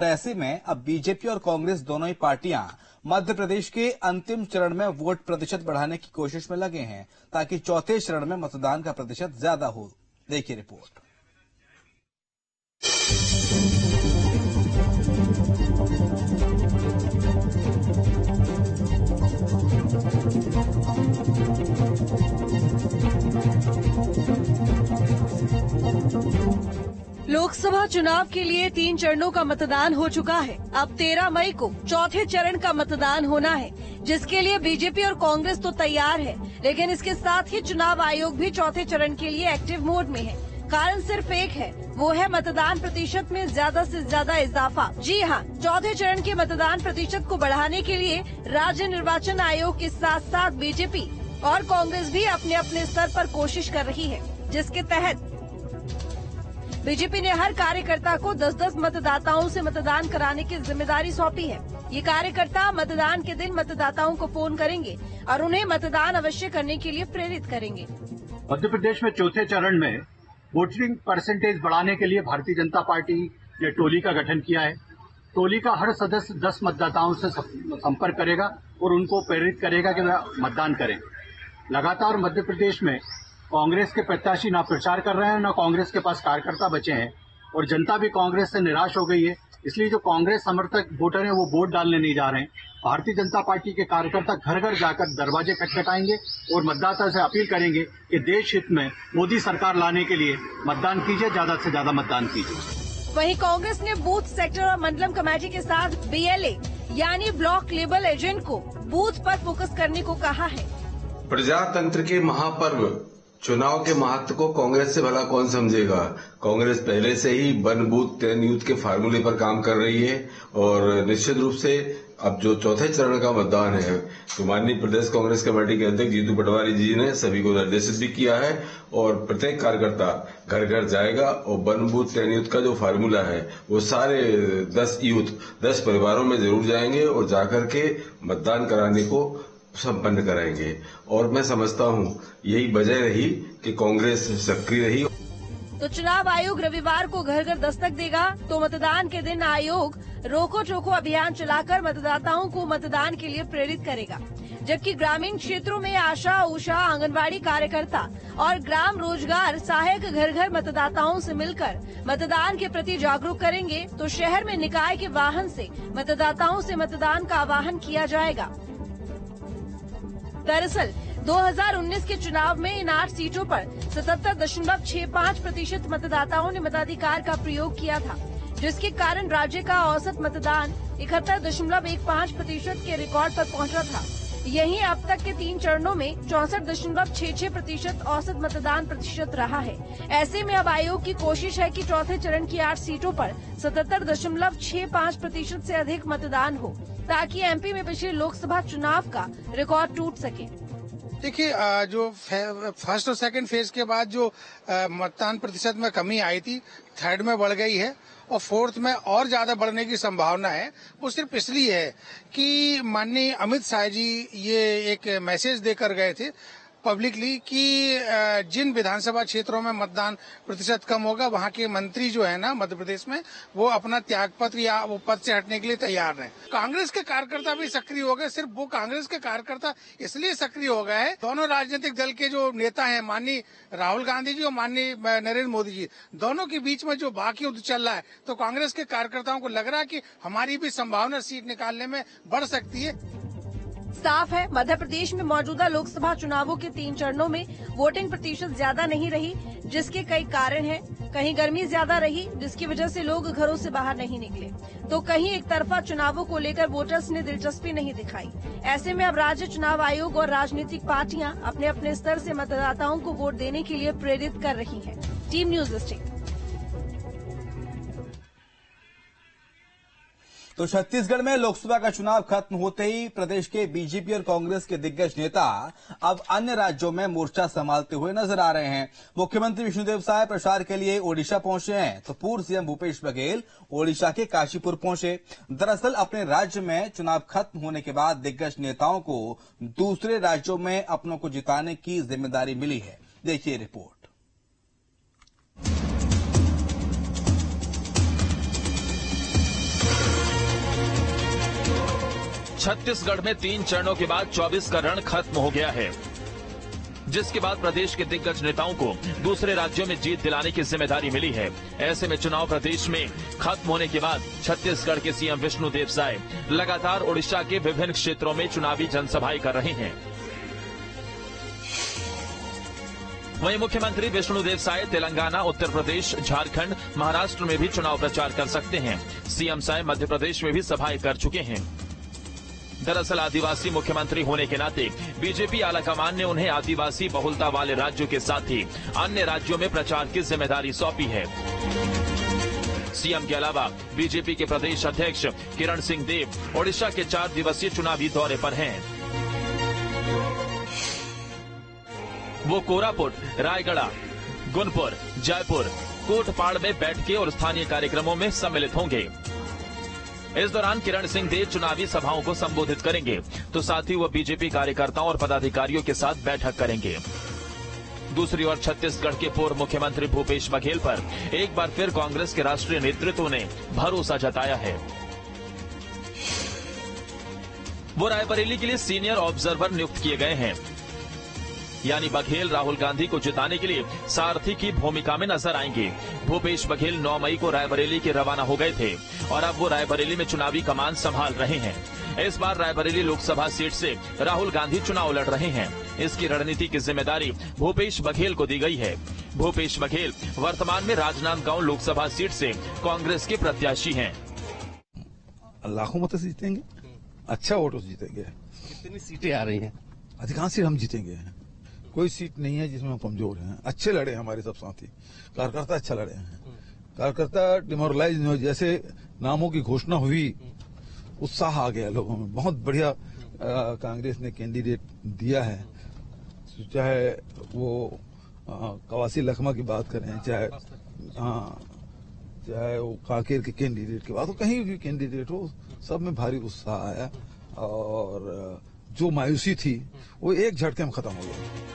ऐसे में अब बीजेपी और कांग्रेस दोनों ही पार्टियां मध्य प्रदेश के अंतिम चरण में वोट प्रतिशत बढ़ाने की कोशिश में लगे हैं ताकि चौथे चरण में मतदान का प्रतिशत ज्यादा हो। देखिए रिपोर्ट। लोकसभा चुनाव के लिए 3 चरणों का मतदान हो चुका है। अब 13 मई को चौथे चरण का मतदान होना है, जिसके लिए बीजेपी और कांग्रेस तो तैयार है, लेकिन इसके साथ ही चुनाव आयोग भी चौथे चरण के लिए एक्टिव मोड में है। कारण सिर्फ एक है, वो है मतदान प्रतिशत में ज्यादा से ज्यादा इजाफा। जी हाँ, चौथे चरण के मतदान प्रतिशत को बढ़ाने के लिए राज्य निर्वाचन आयोग के साथ साथ बीजेपी और कांग्रेस भी अपने अपने स्तर पर कोशिश कर रही है, जिसके तहत बीजेपी ने हर कार्यकर्ता को 10-10 मतदाताओं से मतदान कराने की जिम्मेदारी सौंपी है। ये कार्यकर्ता मतदान के दिन मतदाताओं को फोन करेंगे और उन्हें मतदान अवश्य करने के लिए प्रेरित करेंगे। मध्य प्रदेश में चौथे चरण में वोटिंग परसेंटेज बढ़ाने के लिए भारतीय जनता पार्टी ने टोली का गठन किया है। टोली का हर सदस्य 10 मतदाताओं से संपर्क करेगा और उनको प्रेरित करेगा कि वह मतदान करें। लगातार मध्य प्रदेश में कांग्रेस के प्रत्याशी ना प्रचार कर रहे हैं, न कांग्रेस के पास कार्यकर्ता बचे हैं और जनता भी कांग्रेस से निराश हो गई है। इसलिए जो कांग्रेस समर्थक वोटर हैं वो वोट डालने नहीं जा रहे हैं। भारतीय जनता पार्टी के कार्यकर्ता घर घर जाकर दरवाजे खटखटाएंगे और मतदाता से अपील करेंगे कि देश हित में मोदी सरकार लाने के लिए मतदान कीजिए, ज्यादा से ज्यादा मतदान कीजिए। वहीं कांग्रेस ने बूथ, सेक्टर और मंडलम कमेटी के साथ BLA यानी ब्लॉक लेवल एजेंट को बूथ पर फोकस करने को कहा है। प्रजातंत्र के महापर्व चुनाव के महत्व को कांग्रेस से भला कौन समझेगा। कांग्रेस पहले से ही वन बूथ 10 यूथ के फार्मूले पर काम कर रही है और निश्चित रूप से अब जो चौथे चरण का मतदान है तो माननीय प्रदेश कांग्रेस कमेटी के अध्यक्ष जीतू पटवारी जी ने सभी को निर्देशित भी किया है और प्रत्येक कार्यकर्ता घर घर जाएगा और वन बूथ 10 यूथ का जो फार्मूला है वो सारे 10 परिवारों में जरूर जाएंगे और जाकर के मतदान कराने को संपन्न कराएंगे। और मैं समझता हूं यही वजह रही कि कांग्रेस सक्रिय रही। तो चुनाव आयोग रविवार को घर घर दस्तक देगा, तो मतदान के दिन आयोग रोको टोको अभियान चलाकर मतदाताओं को मतदान के लिए प्रेरित करेगा, जबकि ग्रामीण क्षेत्रों में आशा, उषा, आंगनबाड़ी कार्यकर्ता और ग्राम रोजगार सहायक घर घर मतदाताओं से मिलकर मतदान के प्रति जागरूक करेंगे। तो शहर में निकाय के वाहन से मतदाताओं से मतदान का आह्वान किया जाएगा। दरअसल 2019 के चुनाव में इन 8 सीटों पर 77.65% मतदाताओं ने मताधिकार का प्रयोग किया था, जिसके कारण राज्य का औसत मतदान 71.15% के रिकॉर्ड पर पहुंचा था। यहीं अब तक के 3 चरणों में 64.66% औसत मतदान प्रतिशत रहा है। ऐसे में अब आयोग की कोशिश है कि चौथे चरण की 8 सीटों पर 77.65% से अधिक मतदान हो, ताकि MP में पिछले लोकसभा चुनाव का रिकॉर्ड टूट सके। देखिए, जो फर्स्ट और सेकंड फेज के बाद जो मतदान प्रतिशत में कमी आई थी, थर्ड में बढ़ गई है और फोर्थ में और ज्यादा बढ़ने की संभावना है। वो सिर्फ इसलिए है कि माननीय अमित शाह जी ये एक मैसेज देकर गए थे पब्लिकली कि जिन विधानसभा क्षेत्रों में मतदान प्रतिशत कम होगा वहां के मंत्री जो है ना मध्य प्रदेश में, वो अपना त्यागपत्र या वो पद से हटने के लिए तैयार हैं। कांग्रेस के कार्यकर्ता भी सक्रिय हो गए। सिर्फ वो कांग्रेस के कार्यकर्ता इसलिए सक्रिय हो गए हैं, दोनों राजनीतिक दल के जो नेता हैं, माननीय राहुल गांधी जी और माननीय नरेंद्र मोदी जी, दोनों के बीच में जो बाकी युद्ध चल रहा है, तो कांग्रेस के कार्यकर्ताओं को लग रहा है कि हमारी भी संभावना सीट निकालने में बढ़ सकती है। साफ है, मध्य प्रदेश में मौजूदा लोकसभा चुनावों के 3 चरणों में वोटिंग प्रतिशत ज्यादा नहीं रही, जिसके कई कारण हैं। कहीं गर्मी ज्यादा रही, जिसकी वजह से लोग घरों से बाहर नहीं निकले, तो कहीं एक तरफा चुनावों को लेकर वोटर्स ने दिलचस्पी नहीं दिखाई। ऐसे में अब राज्य चुनाव आयोग और राजनीतिक पार्टियां अपने अपने स्तर से मतदाताओं को वोट देने के लिए प्रेरित कर रही हैं। Team news listing. तो छत्तीसगढ़ में लोकसभा का चुनाव खत्म होते ही प्रदेश के बीजेपी और कांग्रेस के दिग्गज नेता अब अन्य राज्यों में मोर्चा संभालते हुए नजर आ रहे हैं। मुख्यमंत्री विष्णुदेव साय प्रचार के लिए ओडिशा पहुंचे हैं, तो पूर्व सीएम भूपेश बघेल ओडिशा के काशीपुर पहुंचे। दरअसल अपने राज्य में चुनाव खत्म होने के बाद दिग्गज नेताओं को दूसरे राज्यों में अपनों को जिताने की जिम्मेदारी मिली है। देखिए रिपोर्ट। छत्तीसगढ़ में 3 चरणों के बाद 24 का रण खत्म हो गया है, जिसके बाद प्रदेश के दिग्गज नेताओं को दूसरे राज्यों में जीत दिलाने की जिम्मेदारी मिली है। ऐसे में चुनाव प्रदेश में खत्म होने के बाद छत्तीसगढ़ के सीएम विष्णुदेव साय लगातार ओडिशा के विभिन्न क्षेत्रों में चुनावी जनसभाएं कर रहे हैं। वहीं मुख्यमंत्री विष्णुदेव साय तेलंगाना, उत्तर प्रदेश, झारखंड, महाराष्ट्र में भी चुनाव प्रचार कर सकते हैं। सीएम साय मध्य प्रदेश में भी सभाएं कर चुके हैं। दरअसल आदिवासी मुख्यमंत्री होने के नाते बीजेपी आलाकमान ने उन्हें आदिवासी बहुलता वाले राज्यों के साथ ही अन्य राज्यों में प्रचार की जिम्मेदारी सौंपी है। सीएम के अलावा बीजेपी के प्रदेश अध्यक्ष किरण सिंह देव ओडिशा के 4 दिवसीय चुनावी दौरे पर हैं। वो कोरापुट, रायगढ़, गुनपुर, जयपुर, कोटपाड़ में बैठकें और स्थानीय कार्यक्रमों में सम्मिलित होंगे। इस दौरान किरण सिंह देव चुनावी सभाओं को संबोधित करेंगे, तो साथ ही वो बीजेपी कार्यकर्ताओं और पदाधिकारियों के साथ बैठक करेंगे। दूसरी ओर छत्तीसगढ़ के पूर्व मुख्यमंत्री भूपेश बघेल पर एक बार फिर कांग्रेस के राष्ट्रीय नेतृत्व ने भरोसा जताया है। वो रायबरेली के लिए सीनियर ऑब्जर्वर नियुक्त किए गए हैं, यानी बघेल राहुल गांधी को जिताने के लिए सारथी की भूमिका में नजर आएंगे। भूपेश बघेल 9 मई को रायबरेली के रवाना हो गए थे और अब वो रायबरेली में चुनावी कमान संभाल रहे हैं। इस बार रायबरेली लोकसभा सीट से राहुल गांधी चुनाव लड़ रहे हैं। इसकी रणनीति की जिम्मेदारी भूपेश बघेल को दी गई है। भूपेश बघेल वर्तमान में राजनांदगांव लोकसभा सीट से कांग्रेस के प्रत्याशी हैं। लाखों मत से जीतेंगे, अच्छा वोटों से जीतेंगे। कितनी सीटें आ रही हैं? अधिकांश सीट हम जीतेंगे। कोई सीट नहीं है जिसमें हम कमजोर हैं। अच्छे लड़े हमारे सब साथी कार्यकर्ता, अच्छा लड़े हैं। कार्यकर्ता डिमोरलाइज नहीं हो। जैसे नामों की घोषणा हुई, उत्साह आ गया लोगों में। बहुत बढ़िया कांग्रेस ने कैंडिडेट दिया है, चाहे वो कवासी लखमा की बात करें, चाहे वो कांकेर के कैंडिडेट की बात हो, कहीं भी कैंडिडेट हो, सब में भारी उत्साह आया और जो मायूसी थी वो एक झटके में खत्म हो गया।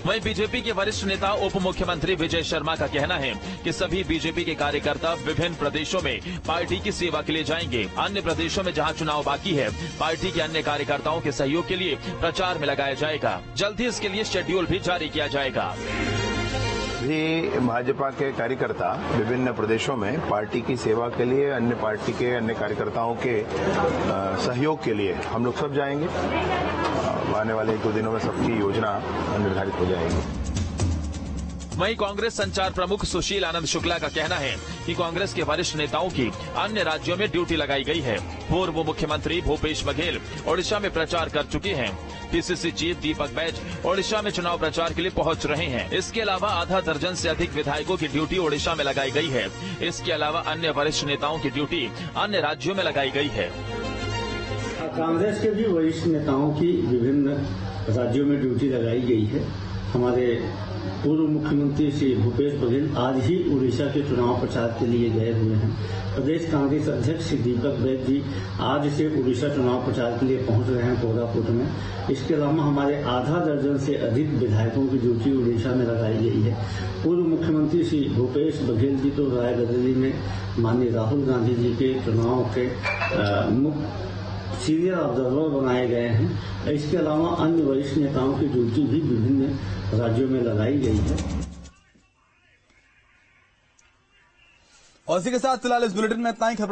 वहीं बीजेपी के वरिष्ठ नेता उप मुख्यमंत्री विजय शर्मा का कहना है कि सभी बीजेपी के कार्यकर्ता विभिन्न प्रदेशों में पार्टी की सेवा के लिए जाएंगे। अन्य प्रदेशों में जहां चुनाव बाकी है, पार्टी के अन्य कार्यकर्ताओं के सहयोग के लिए प्रचार में लगाया जाएगा। जल्द ही इसके लिए शेड्यूल भी जारी किया जाएगा। भी भाजपा के कार्यकर्ता विभिन्न प्रदेशों में पार्टी की सेवा के लिए, अन्य पार्टी के अन्य कार्यकर्ताओं के सहयोग के लिए हम लोग सब जाएंगे। आने वाले 1-2 दिनों में सबकी योजना निर्धारित हो जाएगी। वहीं कांग्रेस संचार प्रमुख सुशील आनंद शुक्ला का कहना है कि कांग्रेस के वरिष्ठ नेताओं की अन्य राज्यों में ड्यूटी लगाई गई है। पूर्व मुख्यमंत्री भूपेश बघेल ओडिशा में प्रचार कर चुके हैं। पीसीसी चीफ दीपक बैज ओडिशा में चुनाव प्रचार के लिए पहुंच रहे हैं। इसके अलावा आधा दर्जन से अधिक विधायकों की ड्यूटी ओडिशा में लगाई गई है। इसके अलावा अन्य वरिष्ठ नेताओं की ड्यूटी अन्य राज्यों में लगाई गई है। कांग्रेस के भी वरिष्ठ नेताओं की विभिन्न राज्यों में ड्यूटी लगाई गई है। हमारे पूर्व मुख्यमंत्री श्री भूपेश बघेल आज ही उड़ीसा के चुनाव प्रचार के लिए गए हुए हैं। प्रदेश कांग्रेस अध्यक्ष श्री दीपक बैज जी आज से उड़ीसा चुनाव प्रचार के लिए पहुंच रहे हैं कोरापुट में। इसके अलावा हमारे आधा दर्जन से अधिक विधायकों की ड्यूटी उड़ीसा में लगाई गई है। पूर्व मुख्यमंत्री श्री भूपेश बघेल जी तो रायबरेली में माननीय राहुल गांधी जी के चुनाव के मुख्य सीनियर ऑब्जर्वर बनाए गए हैं। इसके अलावा अन्य वरिष्ठ नेताओं की ड्यूटी भी विभिन्न राज्यों में लगाई गई है। और इसी के साथ फिलहाल इस बुलेटिन में इतना ही। खबर